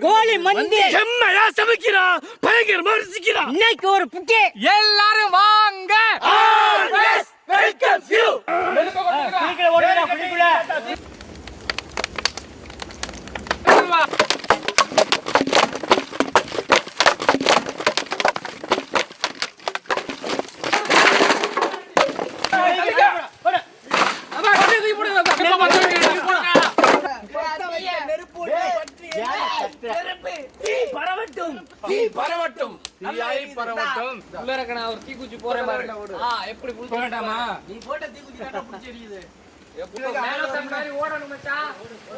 கோழி மந்தி செம்மையா சமைக்கிறான், பயங்கரமா ரசிக்கிறான். இன்னைக்கு ஒரு புட்டி. எல்லாரும் வாங்க. Welcome you. பரவட்டும் உள்ள இருக்கனா ஒரு தீக்குச்சி போறேன் பாரு. எப்படி புடிக்க வேண்டாமா? நீ போட்ட தீக்குச்சி கட்ட புடிச்சி எரியுது. எப்படி மேலோட்டம் மாதிரி ஓடணும் மச்சான்.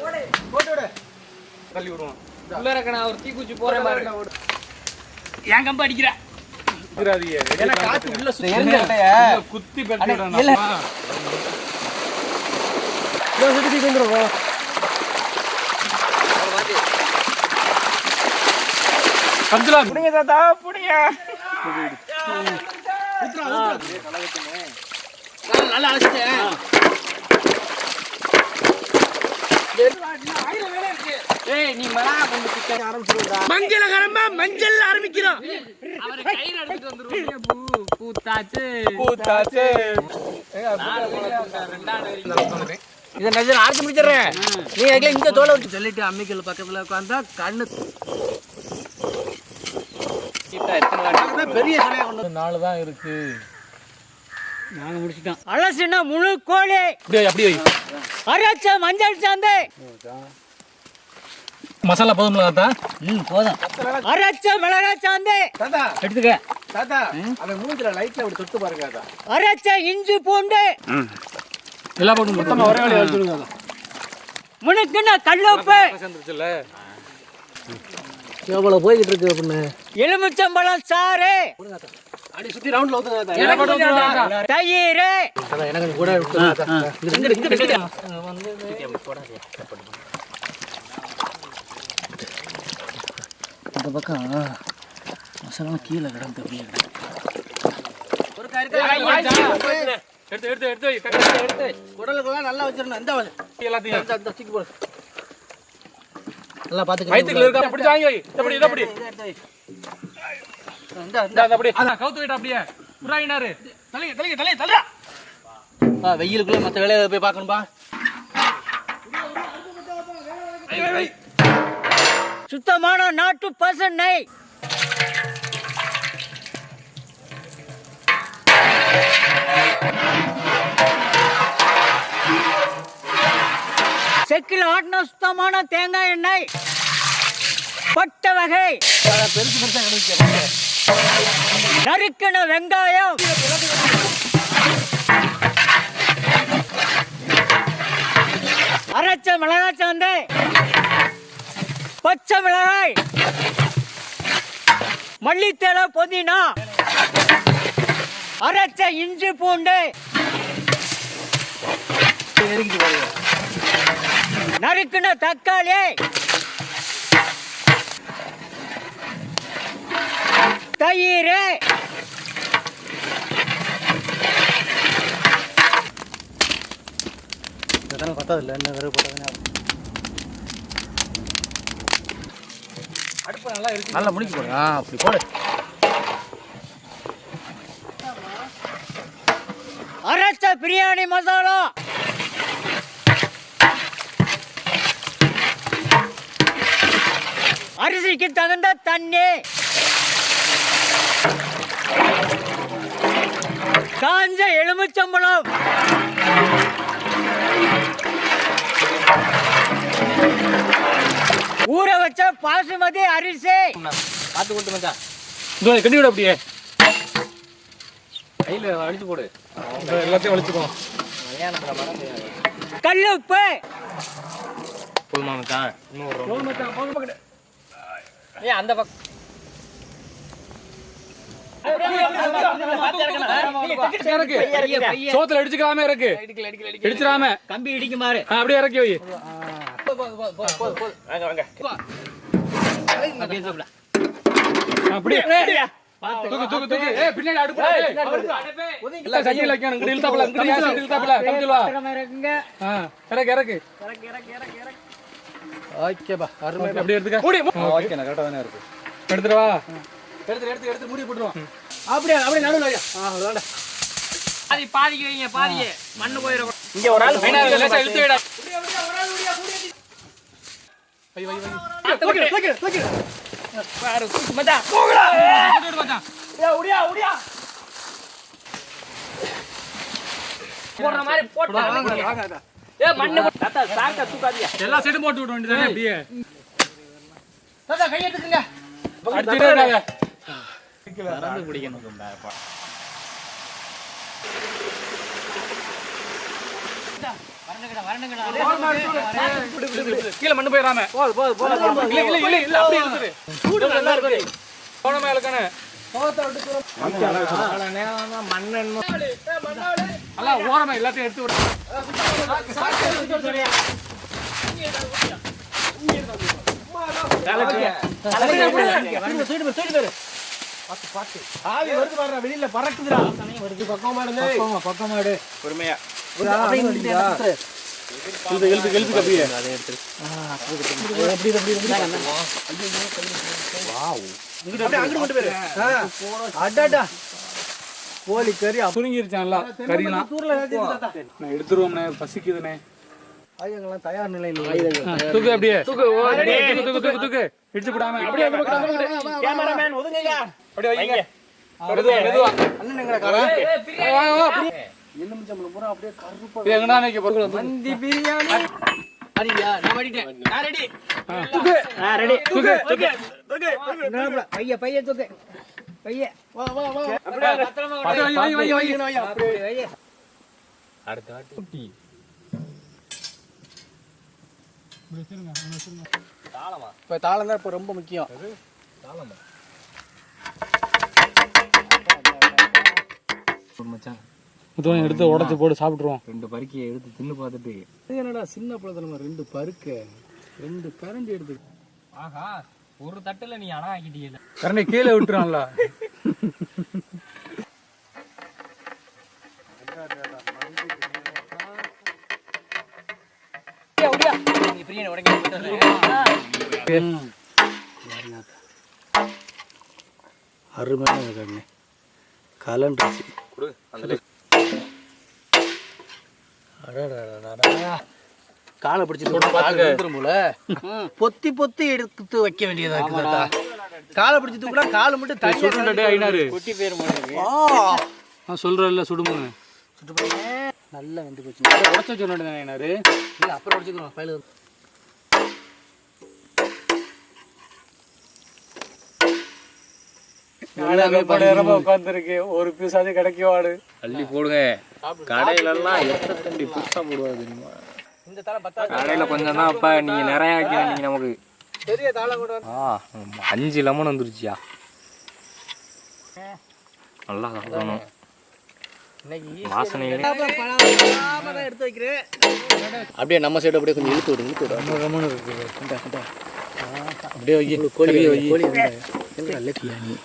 ஓடு போட்டு விடு. தள்ளி விடுவோம். உள்ள இருக்கனா ஒரு தீக்குச்சி போறேன் பாரு. ஏன் கம்ப அடிக்குற? இராதியே. ஏன்னா காத்து உள்ள சுத்தி எரிஞ்சட்டே. குத்தி பெட்டிடணும். இல்ல சுத்தி கொண்டுறோம். கம்ஜலா புடிங்க தாத்தா புடிங்க. நல்லா அடிச்சேன். ஏய் நீ மரா கொண்டு கிட்ட ஆரம்பிச்சுடா. மங்களகரமா மஞ்சள் ஆரம்பிக்கிறோம். அவரை கையில எடுத்துட்டு வந்துருவீங்க. பூத்தாச்சு. இத நஜர் ஆர்த்தி முடிச்சறேன். நீ எங்க இந்த தோலை விட்டு சொல்லிட்டு அம்மிக்கல் பக்கத்துல உட்கார்ந்தா கண்ணு பெரிய சிலையா கொண்டு 4 தான் இருக்கு. நாங்க முடிச்சிட்டோம். அலசினா முழு கோழி. அப்படியே அரைச்ச மஞ்சள் சாந்து. மசாலா போதும்ல தாத்தா? போதும். அரைச்ச மிளகாய் சாந்து. தாத்தா எடுத்துக்க. தாத்தா அவன் மூஞ்சில லைட்ல அப்படி தொட்டு பாருங்க தாத்தா. அரைச்ச இஞ்சி பூண்டு. எல்லாம் போட்டு மொத்தமா ஒரே வேலையா வச்சிருங்க. முனுக்குன்னா கல்லுப்பு. சேர்ந்துருச்சுல. எவ்வளவு போயிட்டு இருக்கு அப்படின்னு. எலுமிச்சம்பழம் சாறு. அடி சுத்தி ரவுண்ட்ல ஊத்துங்க தாத்தா. தயிர். தாத்தா எனக்கு கூட விட்டு தாத்தா. இங்க இந்த பக்கம் மசாலா கீழே கிடந்து ஒரு எடுத்து குடலுக்குலாம் நல்லா வச்சிரணும். இந்த எல்லாத்தையும் தூக்கி போடு. நல்லா பாத்துக்க. வயித்துக்குள்ள இருக்க அப்படி வாங்கி வை. இத அப்படி அத கவுத்து விட்டு அப்படியே புறாயினாரு. தள்ளிங்க. வெயிலுக்குள்ள மத்த வேலையை போய் பார்க்கணும்பா. சுத்தமான நாட்டு பசு நெய். செக்கில் ஆட்டின சுத்தமான தேங்காய் எண்ணெய். பட்டை வகை. பெருசு பெருசா கிடைக்கும். நறுக்கின வெங்காயம். அரைச்ச மிளகாய் சாந்து. பச்சை மிளகாய். மல்லித்தழை புதினா. அரைச்ச இஞ்சி பூண்டு. நறுக்கின தக்காளி. தயிர். பத்தாது இல்லை என்ன வேறு போட்டாங்க. அடுப்பு நல்லா இருக்கு. நல்லா முடிக்க போடு. அப்படி போடு. அரைச்ச பிரியாணி மசாலா. அரிசிக்கு தகுந்த தண்ணி. காஞ்ச எலுமிச்சம்பழம். ஊற வச்ச பாசுமதி அரிசி. பார்த்து கொடுத்து மச்சான். இதோ கட்டி விடு அப்படியே. கையில அடிச்சு போடு. எல்லாத்தையும் வலிச்சுக்கோ. கல்லுப்பு. போதுமா மச்சான்? ஏய் அந்த பக்கம் சோத்துல அடிச்சுக்கலாமே இருக்கு. இடிச்சிராம கம்பி இடிக்குமாறு. அப்படியே இறக்கி வை. அப்படியே பின்னாடி அடுப்பு எல்லாம் கையில வைக்கணும் இங்க இழுத்தாப்ல கமிச்சுவா இருக்குங்க. இறக்கு ஓகேப்பா அருமை. அப்படி எடுத்துக்க மூடி ஓகே நான் கரெக்டா தானே இருக்கு எடுத்துட்டு வா எடுத்து மூடி போட்டுருவோம். அப்படியே நடுவுல வையா. அவ்வளவுதான்டா. பாதிக்கு வைங்க, பாதிக்கு மண்ணு போயிடும். இங்க ஒரு ஆள் லேசா இழுத்து விடா தூக்கி. பாரு மச்சான் மச்சான் உடியா. போடுற மாதிரி போட்டா வாங்க. மண்ணு தாத்தா சாங்க தூக்காதீங்க. எல்லா சைடும் போட்டு விட வேண்டியதானே அப்படியே தாத்தா கை எடுத்துக்கங்க. அடிச்சிட்டே இருக்காத பறந்து பிடிக்கணும். கீழே மண்ணு போயிடாம இல்ல அப்படியே இழுத்துரு சூடு நல்லா இருக்கு போனமே இலக்கணே எல்லாம் ஓரமா எல்லாத்தையும் எடுத்து விடு ஆவி வருது பாருடா, வெளியில பறக்குதுடா. பக்கமா மாடு பொறுமையா கோழி கறி சுருங்கிருச்சான்ல கறிலாம் நான் எடுத்துருவோம்ண்ணே பசிக்குதுண்ணே ஆயுதங்கள்லாம் தயார் நிலையில் தூக்கு அப்படியே தூக்கு இடிச்சு போடாம அப்படியே அந்த பக்கம் கேமராமேன் ஒதுங்க. அப்படியே வைங்க மெதுவா அண்ணனுங்களா காரா எலுமிச்சம்பழம் பூரா அப்படியே கருப்பா. இது எங்கடா நிக்க போறது மந்தி பிரியாணி அடியா நான் வடிட்டேன். நான் ரெடி. தூக்கு தூக்கு. பைய தூக்கு பைய வா. அப்படியே பத்திரமா வை அப்படியே அடுத்த வாட்டி இப்ப தாளம் தான் இப்ப ரொம்ப முக்கியம். மச்சான் எடுத்து உடைச்சு போட்டு சாப்பிட்டுருவோம் 2 பருக்கியை எடுத்து தின்னு பார்த்துட்டு என்னடா சின்ன பழத்துல 2 பருக்க 2 கரண்டி எடுத்து. ஆஹா ஒரு தட்டுல நீ அணா ஆக்கிட்டீங்க. கரண்டி கீழே விட்டுறான்ல பிரியாணி உடைக்க அருமையான கண்ணு கலண்டுச்சு. காலை பிடிச்சி போல பொத்தி எடுத்து வைக்க வேண்டியதா இருக்குதா. காலை பிடிச்சி தூக்குனா காலை மட்டும் தண்ணி குட்டி பேர் மாதிரி நான் சொல்றேன்ல சுடுமுன்னு நல்லா வந்து போச்சு. உடச்சு வச்சு ஐநாரு இல்ல அப்புறம் உடச்சுக்கிறோம் ஃபைல். உட்காந்துருக்கு ஒரு பீஸ் அது கிடைக்குவாடு அள்ளி போடுங்க. கடையில எல்லாம் எத்தனை தண்டி புதுசா போடுவாங்க தெரியுமா? இந்த தலை பத்தா கடையில கொஞ்சம் தான் அப்ப நீங்க நிறைய வைக்கிறீங்க நமக்கு. பெரிய தாளை கூட 5 லெமன் வந்துருச்சியா. நல்லா சாப்பிடணும். வாசனையிலே எடுத்து வைக்கிறேன். அப்படியே நம்ம சைடு அப்படியே கொஞ்சம் இழுத்து விடு. அப்படியே வை கோழி நல்ல பிரியாணி.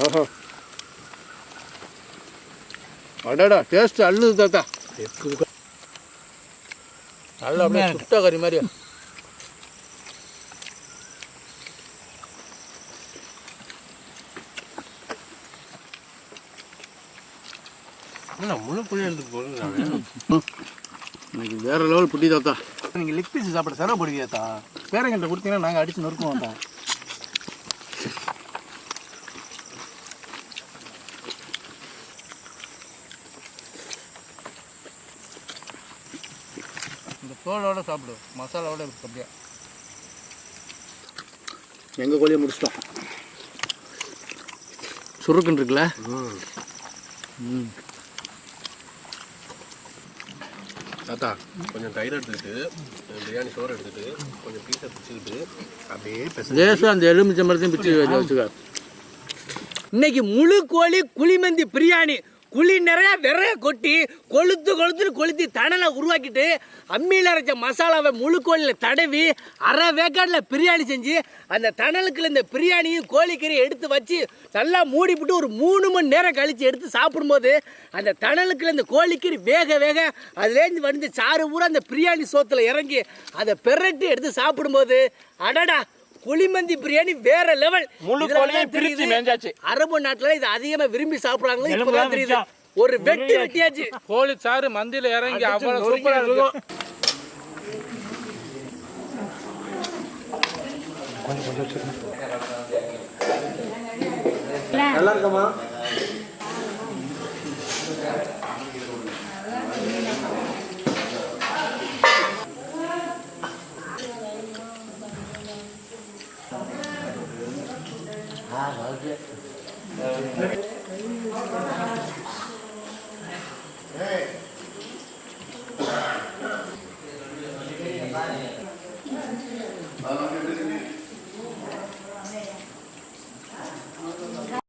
ஓஹோ அடடா டேஸ்ட் அள்ளுது தாத்தா. நல்லா அப்படியே சுட்ட கறி மாதிரி. முழு புளி எடுத்து போடுங்க. எனக்கு வேற லெவல் புட்டி தாத்தா. நீங்கள் லெக் பீஸ் சாப்பிட செலவு போடுவீங்க தாத்தா. பேரங்கிட்ட கொடுத்தீங்கன்னா நாங்கள் அடித்து நொறுக்குவோம் தான். இந்த தோலோட சாப்பிடு, மசாலாவோட இருக்கு அப்படியே. எங்கள் கோழியை முடிச்சிட்டோம். சுருக்குன்னு இருக்குல்ல. தாத்தா கொஞ்சம் தயிர் எடுத்துக்கிட்டு பிரியாணி சோறு எடுத்துகிட்டு கொஞ்சம் பீஸை பிடிச்சிக்கிட்டு அப்படியே லேசாக அந்த எலுமிச்சை மரத்தையும் பிச்சு வச்சுக்க. இன்னைக்கு முழு கோழி குழிமந்தி பிரியாணி. குழி நிறைய விரைய கொட்டி கொளுத்துன்னு கொளுத்தி தணலை உருவாக்கிட்டு அம்மியில் அரைச்ச மசாலாவை முழு கோழியில் தடவி அரை வேக்காட்டில் பிரியாணி செஞ்சு அந்த தணலுக்குள்ள இந்த பிரியாணியும் கோழிக்கறி எடுத்து வச்சு நல்லா மூடிவிட்டு ஒரு 3 மணி நேரம் கழித்து எடுத்து சாப்பிடும்போது அந்த தணலுக்குள்ள இந்த கோழிக்கறி வேக அதுலேருந்து வந்து சாறு பூரா அந்த பிரியாணி சோத்தில் இறங்கி அதை பெரட்டி எடுத்து சாப்பிடும்போது அடடா குழிமந்தி பிரியாணி வேற லெவல். முழு கோழியும் பிரிச்சு மேஞ்சாச்சு. அரபு நாட்டுல இது அதிகமா விரும்பி சாப்பிடுறாங்க. இப்பதான் தெரியுது ஒரு வெட்டியாச்சு. கோழி சாறு மந்தியில இறங்கி அவ்வளவு சூப்பரா இருக்கும். நல்லா இருக்கமா?